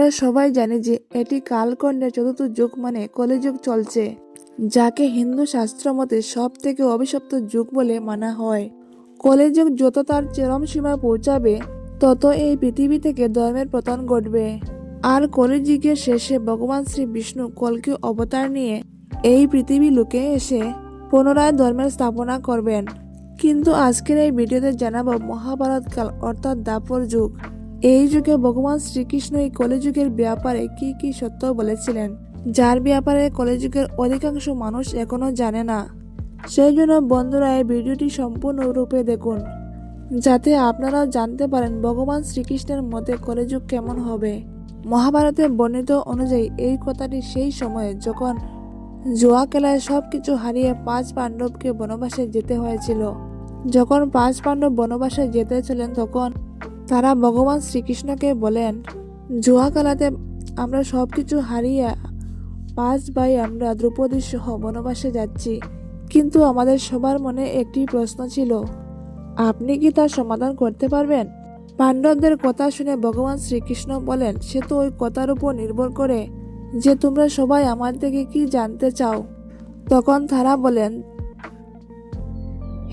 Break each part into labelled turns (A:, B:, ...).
A: আমরা সবাই জানি যে এটি কালকন্ডের চতুর্থ যুগ মানে কলিযুগ চলছে, যাকে হিন্দু শাস্ত্র মতে সব থেকে অভিশপ্ত যুগ বলে মানা হয়। কলিযুগ যত তার চরম সীমায় পৌঁছাবে, তত এই পৃথিবী থেকে ধর্মের পতন ঘটবে। আর কলিযুগের শেষে ভগবান শ্রী বিষ্ণু কল্কি অবতার নিয়ে এই পৃথিবী লোকে এসে পুনরায় ধর্মের স্থাপনা করবেন। কিন্তু আজকের এই ভিডিওতে জানাবো মহাভারত কাল অর্থাৎ দ্বাপর যুগ। এই যুগে ভগবান শ্রীকৃষ্ণ এই কলিযুগের ব্যাপারে কি কি সত্য বলেছিলেন, যার ব্যাপারে কলিযুগের অধিকাংশ মানুষ এখনো জানে না। সেই জন্য বন্ধুরা এই ভিডিওটি সম্পূর্ণরূপে দেখুন, যাতে আপনারাও জানতে পারেন ভগবান শ্রীকৃষ্ণের মতে কলিযুগ কেমন হবে। মহাভারতে বর্ণিত অনুযায়ী এই কথাটি সেই সময়ে যখন জুয়া খেলায় সবকিছু হারিয়ে 5 পাণ্ডবকে বনবাসে যেতে হয়েছিল। যখন 5 পাণ্ডব বনবাসে যেতেছিলেন, তখন তারা ভগবান শ্রীকৃষ্ণকে বলেন, জুয়া খেলাতে আমরা সবকিছু হারিয়ে 5 ভাই আমরা দ্রৌপদী সহ বনবাসে যাচ্ছি, কিন্তু আমাদের সবার মনে একটি প্রশ্ন ছিল, আপনি কি তার সমাধান করতে পারবেন? পাণ্ডবদের কথা শুনে ভগবান শ্রীকৃষ্ণ বলেন, সে তো ওই কথার উপর নির্ভর করে যে তোমরা সবাই আমার থেকে কি জানতে চাও। তখন তারা বলেন,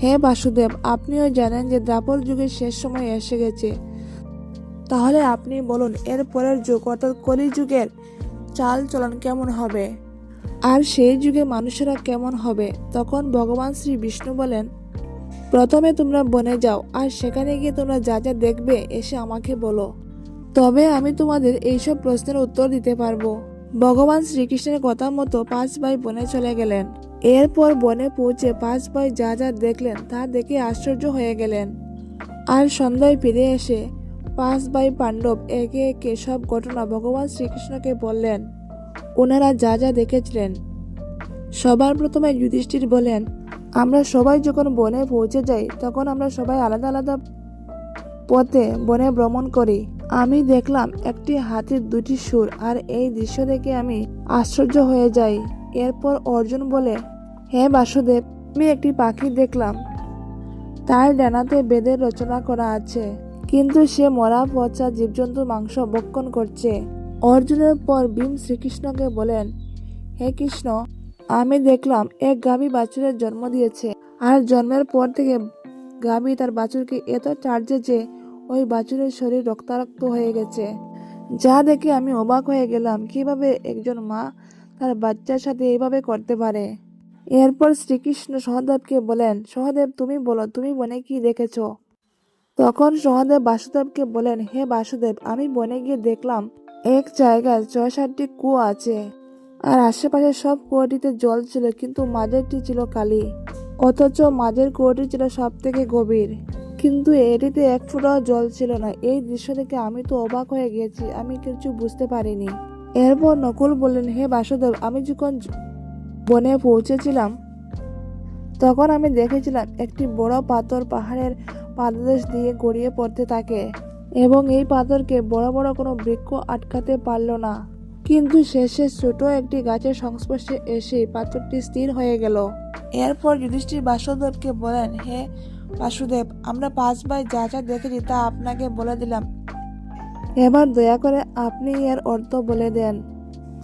A: হে বাসুদেব, আপনিও জানেন যে দ্বাপর যুগের শেষ সময় এসে গেছে, তাহলে আপনি বলুন এর পরের যুগ অর্থাৎ কলি যুগের চাল চলন কেমন হবে, আর সেই যুগে মানুষেরা কেমন হবে। তখন ভগবান শ্রী বিষ্ণু বলেন, প্রথমে তোমরা বনে যাও, আর সেখানে গিয়ে তোমরা যা যা দেখবে এসে আমাকে বলো, তবে আমি তোমাদের এইসব প্রশ্নের উত্তর দিতে পারবো। ভগবান শ্রীকৃষ্ণের কথা মতো 5 ভাই বনে চলে গেলেন। এরপর বনে পৌঁছে 5 ভাই যা যা দেখলেন তা দেখে আশ্চর্য হয়ে গেলেন। আর সন্ধ্যায় ফিরে এসে 5 ভাই পাণ্ডব একে একে সব ঘটনা ভগবান শ্রীকৃষ্ণকে বললেন। ওনারা যা যা দেখেছিলেন। সবার প্রথমে যুধিষ্ঠির বলেন, আমরা সবাই যখন বনে পৌঁছে যাই, তখন আমরা সবাই আলাদা আলাদা পথে বনে ভ্রমণ করি। আমি দেখলাম একটি হাতির 2টি সুর, আর এই দৃশ্য দেখে আমি আশ্চর্য হয়ে যাই। এরপর অর্জুন বলে, হে বাসুদেব, আমি একটি পাখি দেখলাম, তার ডানাতে বেদের রচনা করা আছে, কিন্তু সে মরা পচা জীবজন্তুর মাংস ভক্ষণ করছে। অর্জুনের পর ভীম শ্রীকৃষ্ণকে বলেন, হে কৃষ্ণ, আমি দেখলাম এক গাভী বাছুরের জন্ম দিয়েছে, আর জন্মের পর থেকে গাভী তার বাছুরকে এত চাটছে যে ওই বাছুরের শরীর রক্তারক্ত হয়ে গেছে, যা দেখে আমি অবাক হয়ে গেলাম, কিভাবে একজন মা তার বাচ্চার সাথে এইভাবে করতে পারে। এরপর শ্রীকৃষ্ণ সহদেবকে বলেন, সহদেব তুমি বলো, তুমি বনে কি দেখেছ? তখন সহদেব বাসুদেবকে বলেন, হে বাসুদেব, আমি বনে গিয়ে দেখলাম এক জায়গায় 6-7টি কুয়ো আছে, আর আশেপাশে সব কুয়োটিতে জল ছিল, কিন্তু মাঝেরটি ছিল খালি, অথচ মাঝের কুয়োটি ছিল সব থেকে গভীর, কিন্তু এটিতে এক ফোঁটাও জল ছিল না। এই দৃশ্য দেখে আমি তো অবাক হয়ে গিয়েছি, আমি কিছু বুঝতে পারিনি। এরপর নকুল বললেন, হে বাসুদেব, আমি যখন বনে পৌঁছেছিলাম, তখন আমি দেখেছিলাম একটি বড় পাথর পাহাড়ের পাদদেশ দিয়ে গড়িয়ে পড়তে থাকে, এবং এই পাথরকে বড় বড় কোনো বৃক্ষ আটকাতে পারল না, কিন্তু শেষে ছোট একটি গাছের সংস্পর্শে এসে পাথরটি স্থির হয়ে গেল। এরপর যুধিষ্ঠির বাসুদেবকে বলেন, হে বাসুদেব, আমরা 5 ভাই যা যা দেখেছি তা আপনাকে বলে দিলাম, এবার দয়া করে আপনি এর অর্থ বলে দেন।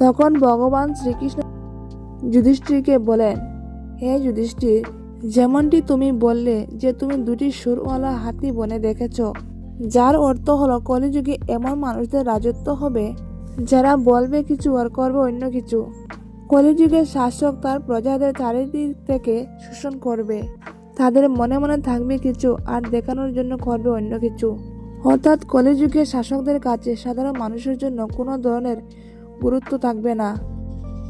A: তখন ভগবান শ্রীকৃষ্ণ যুধিষ্ঠিরকে বলেন, হে যুধিষ্ঠির, যেমনটি তুমি বললে যে তুমি 2টি সুরওয়ালা হাতি বনে দেখেছ, যার অর্থ হলো কলিযুগে এমন মানুষদের রাজত্ব হবে যারা বলবে কিছু আর করবে অন্য কিছু। কলিযুগের শাসক তার প্রজাদের চারিদিক থেকে শোষণ করবে, তাদের মনে মনে থাকবে কিছু আর দেখানোর জন্য করবে অন্য কিছু। অর্থাৎ কলিযুগের শাসকদের কাছে সাধারণ মানুষের জন্য কোনো ধরনের গুরুত্ব থাকবে না,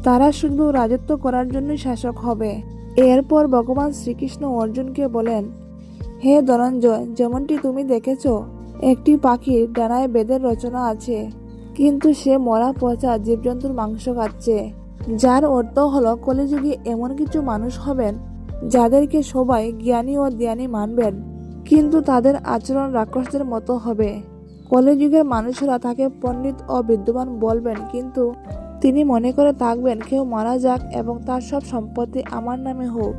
A: তারা শুধু রাজত্ব করার জন্যই শাসক হবে। এরপর ভগবান শ্রীকৃষ্ণ অর্জুনকে বলেন, হে ধনঞ্জয়, যেমনটি তুমি দেখেছ একটি পাখির ডানায় বেদের রচনা আছে, কিন্তু সে মরা পচা জীবজন্তুর মাংস খাচ্ছে, যার অর্থ হলো কলিযুগে এমন কিছু মানুষ হবেন যাদেরকে সবাই জ্ঞানী ও জ্ঞানী মানবেন, কিন্তু তাদের আচরণ রাক্ষসদের মতো হবে। কলিযুগের মানুষেরা তাকে পণ্ডিত ও বিদ্যমান বলবেন, কিন্তু তিনি মনে করে থাকবেন কেউ মারা যাক এবং তার সব সম্পত্তি আমার নামে হোক।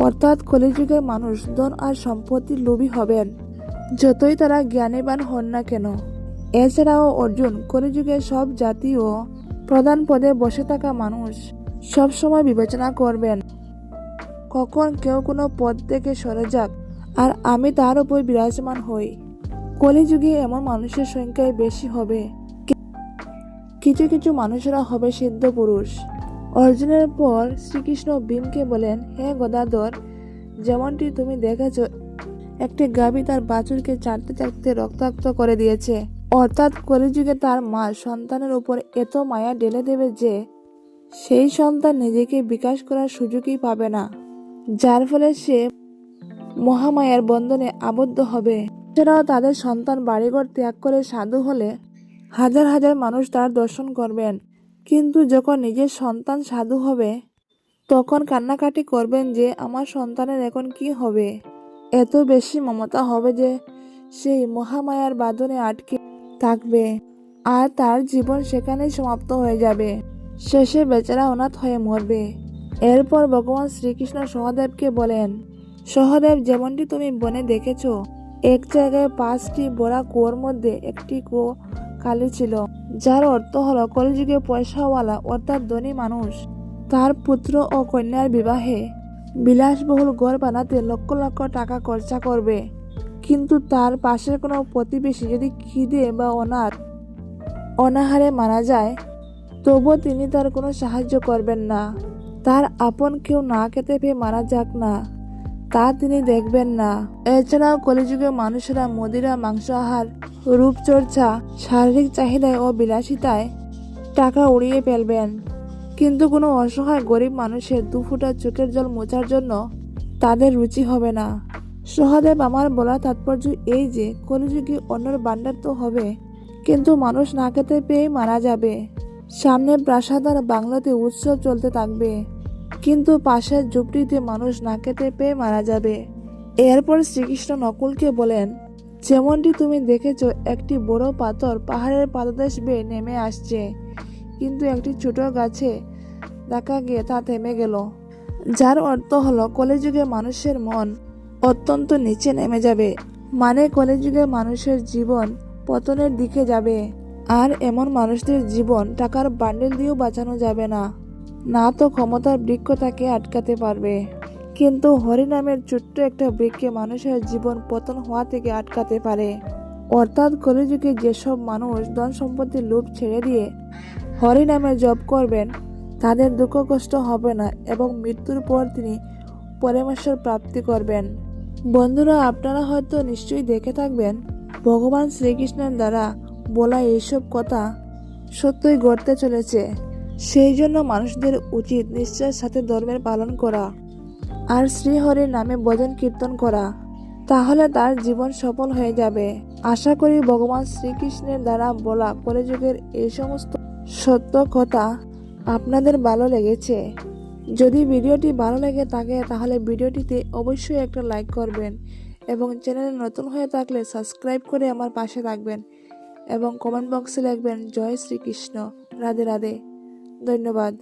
A: অর্থাৎ কলিযুগের মানুষ ধন আর সম্পত্তির লোভী হবেন, যতই তারা জ্ঞানীবান হন না কেন। এছাড়াও অর্জুন কলিযুগের সব জাতি ও প্রধান পদে বসে থাকা মানুষ সব সময় বিবেচনা করবেন কখন কেউ কোনো পদ থেকে সরে যাক আর আমি তার উপর বিরাজমান হই। কলিযুগে এমন মানুষের সংখ্যাই বেশি হবে, কিছু কিছু মানুষেরা হবে সিদ্ধ পুরুষ। অর্জুনের পর শ্রীকৃষ্ণ ভীমকে বলেন, হে গদাধর, যেমনটি তুমি দেখেছ একটি গাভী তার বাছুরকে চাটতে চাটতে রক্তাক্ত করে দিয়েছে, অর্থাৎ কলিযুগে তার মা সন্তানের উপর এত মায়া ঢেলে দেবে যে সেই সন্তান নিজেকে বিকাশ করার সুযোগই পাবে না, যার ফলে সে মহামায়ার বন্ধনে আবদ্ধ হবে। এছাড়াও তাদের সন্তান বাড়িঘর ত্যাগ করে সাধু হলে হাজার হাজার মানুষ তার দর্শন করবেন, কিন্তু যখন নিজের সন্তান সাধু হবে তখন কান্নাকাটি করবেন যে আমার সন্তানের এখন কি হবে। এত বেশি মমতা হবে যে সেই মহামায়ার বাঁধনে আটকে থাকবে আর তার জীবন সেখানেই সমাপ্ত হয়ে যাবে। শেষে বেচারা অনাথ হয়ে মরবে। এরপর ভগবান শ্রীকৃষ্ণ সহদেবকে বলেন, সহদেব, যেমনটি তুমি বনে দেখেছ এক জায়গায় 5টি বড়া কুয়োর মধ্যে একটি কুয়ো খালি ছিল, যার অর্থ হলো কলিযুগে পয়সাওয়ালা অর্থাৎ ধনী মানুষ তার পুত্র ও কন্যার বিবাহে বিলাসবহুল ঘর বানাতে লক্ষ লক্ষ টাকা খরচা করবে, কিন্তু তার পাশের কোনো প্রতিবেশী যদি খিদে বা অনাহারে মারা যায় তবুও তিনি তার কোনো সাহায্য করবেন না। তার আপন কেউ না খেতে পেয়ে মারা যাক না তা তিনি দেখবেন না। এছাড়াও কলিযুগে মানুষেরা মদিরা, মাংসাহার, রূপচর্চা, শারীরিক চাহিদায় ও বিলাসিতায় টাকা উড়িয়ে ফেলবেন, কিন্তু কোনো অসহায় গরিব মানুষের দুফোঁটা চোখের জল মোছার জন্য তাদের রুচি হবে না। সহদেব, আমার বলার তাৎপর্য এই যে কলিযুগে অন্যের ভান্ডার তো হবে, কিন্তু মানুষ না খেতে পেয়ে মারা যাবে। সামনে প্রাসাদ আর বাংলোতে উৎসব চলতে থাকবে, কিন্তু পাশের ঝুপড়িতে মানুষ না খেতে পেয়ে মারা যাবে। এরপর শ্রীকৃষ্ণ নকুলকে বলেন, যেমনটি তুমি দেখেছ একটি বড় পাথর পাহাড়ের পাদদেশ বেয়ে নেমে আসছে, কিন্তু একটি ছোট গাছে ধাক্কা গিয়ে তা থেমে গেল, যার অর্থ হলো কলিযুগে মানুষের মন অত্যন্ত নিচে নেমে যাবে, মানে কলিযুগে মানুষের জীবন পতনের দিকে যাবে। আর এমন মানুষদের জীবন টাকার বান্ডেল দিয়েও বাঁচানো যাবে না, না তো ক্ষমতার বৃক্ষ তাকে আটকাতে পারবে, কিন্তু হরিনামের ছোট্ট একটা বৃক্ষে মানুষের জীবন পতন হওয়া থেকে আটকাতে পারে। অর্থাৎ কলিযুগে যেসব মানুষ ধন সম্পত্তির লোভ ছেড়ে দিয়ে হরিনামের জপ করবেন তাদের দুঃখ কষ্ট হবে না এবং মৃত্যুর পর তিনি পরমেশ্বর প্রাপ্তি করবেন। বন্ধুরা, আপনারা হয়তো নিশ্চয়ই দেখে থাকবেন ভগবান শ্রীকৃষ্ণের দ্বারা বলা এইসব কথা সত্যই ঘটতে চলেছে। সেই জন্য মানুষদের উচিত নিশ্চয়ের সাথে ধর্মের পালন করা আর শ্রীহরির নামে ভজন কীর্তন করা, তাহলে তার জীবন সফল হয়ে যাবে। আশা করি ভগবান শ্রীকৃষ্ণের দ্বারা বলা কলিযুগের এই সমস্ত সত্য কথা আপনাদের ভালো লেগেছে। যদি ভিডিওটি ভালো লেগে থাকে তাহলে ভিডিওটিতে অবশ্যই একটা লাইক করবেন এবং চ্যানেলে নতুন হয়ে থাকলে সাবস্ক্রাইব করে আমার পাশে থাকবেন এবং কমেন্ট বক্সে লিখবেন জয় শ্রীকৃষ্ণ, রাধে রাধে। ধন্যবাদ।